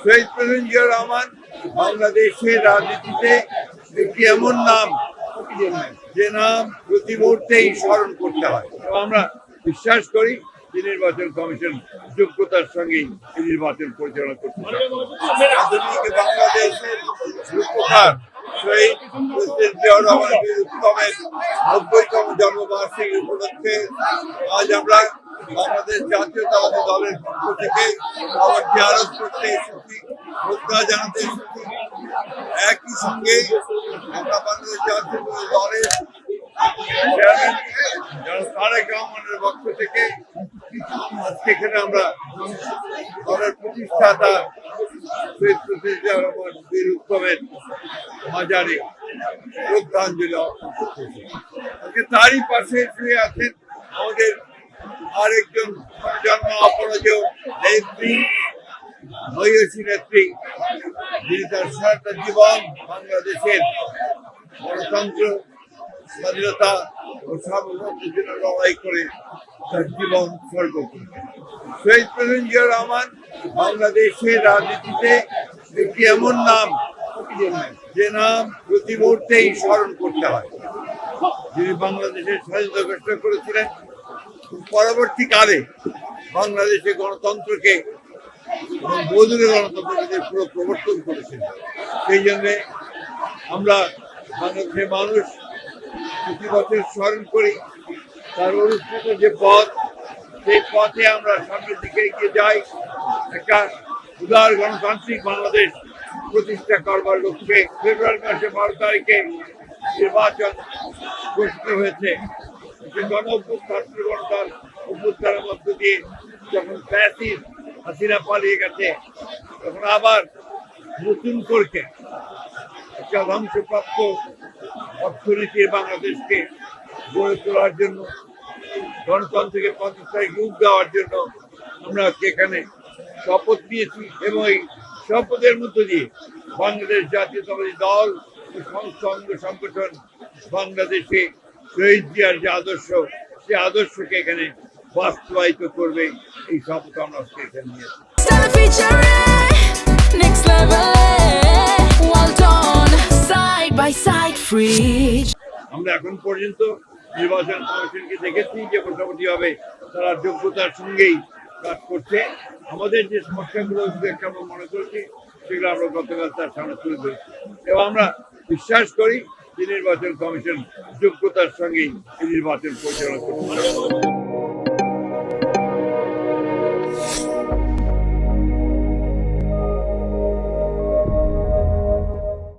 শহীদ president Zia Rahman বাংলাদেশের রাজনীতিতে একটি এমন নাম, যে নাম প্রতি মুহূর্তেই স্মরণ করতে হয়। আমরা বিশ্বাস করি যে নির্বাচন কমিশন যোগ্যতার সঙ্গেই এই নির্বাচন পরিচালনা করতে পারে। আধুনিক বাংলাদেশের রূপকার শহীদ প্রেসিডেন্ট জিয়াউর রহমান উত্তমের ৯০তম জন্মবার্ষিকী উপলক্ষে আজ আমরা বাংলাদেশ জাতীয়তাবাদী দলের পক্ষ থেকে আবার জিয়ারত করতে এসেছি, শ্রদ্ধা জানাতে এসেছি। একই সঙ্গে আমরা বাংলাদেশ জাতীয়তাবাদী দলের চেয়ারম্যান জনাব তারেক রহমানের পক্ষ থেকে আজকে এখানে আমরা দলের প্রতিষ্ঠাতা শহীদ প্রেসিডেন্ট জিয়াউর রহমান বীর উত্তমের মাজারে শ্রদ্ধাঞ্জলি অর্পণ করতেছি। আজকে তারই পাশে শুয়ে আছেন আমাদের আরেকজন জন্ম অপরাজেয় নেত্রী, মহিষী নেত্রী, যিনি তার সারাটা জীবন বাংলাদেশের গণতন্ত্র, স্বাধীনতা ও সার্বভৌমত্বের জন্য লড়াই করে তার জীবন উৎসর্গ করেছেন। শহীদ প্রেসিডেন্ট জিয়াউর রহমান বাংলাদেশের রাজনীতিতে একটি এমন নাম, যে নাম প্রতি মুহূর্তেই স্মরণ করতে হয়। যিনি বাংলাদেশের স্বাধীনতা ঘোষণা করেছিলেন, পরবর্তীকালে বাংলাদেশে গণতন্ত্রকে বদলে গণতন্ত্রকে পুরো প্রবর্তন করেছেন। সেই জন্যে আমরা বাংলাদেশের মানুষ প্রতি বছর স্মরণ করি তার অনুষ্ঠিত যে পথ, সেই পথে আমরা সামনের দিকে এগিয়ে যাই। একটা উদার গণতান্ত্রিক বাংলাদেশ প্রতিষ্ঠা করবার লক্ষ্যে ফেব্রুয়ারি মাসে 12 তারিখে নির্বাচন ঘোষিত হয়েছে। গণ অভ্যুত্থানের মধ্য দিয়ে যখন ফ্যাসিস্ট হাসিনা পালিয়ে গেছে, তখন আবার নতুন করে একটা ধ্বংসপ্রাপ্ত অর্থনীতির বাংলাদেশকে গড়ে তোলার জন্য, গণতন্ত্রকে প্রতিষ্ঠায় রূপ দেওয়ার জন্য আমরা আজকে এখানে শপথ নিয়েছি। এবং এই শপথের মধ্য দিয়ে বাংলাদেশ জাতীয়তাবাদী দল সংস্থা অঙ্গ সংগঠন বাংলাদেশে শহীদ জিয়ার যে আদর্শ, সে আদর্শকে এখানে বাস্তবায়িত করবে, এই শপথ আমরা আজকে এখানে নিয়েছি। আমরা এখন পর্যন্ত নির্বাচন কমিশনকে দেখেছি যে মোটামুটি ভাবে তারা যোগ্যতার সঙ্গেই কাজ করছে। আমাদের যে সমস্যাগুলো আমরা মনে করছি, সেগুলো আমরা গতকাল তার সামনে তুলে ধরেছি। এবং আমরা বিশ্বাস করি যে নির্বাচন কমিশন যোগ্যতার সঙ্গেই এই নির্বাচন পরিচালনা করতে পারে।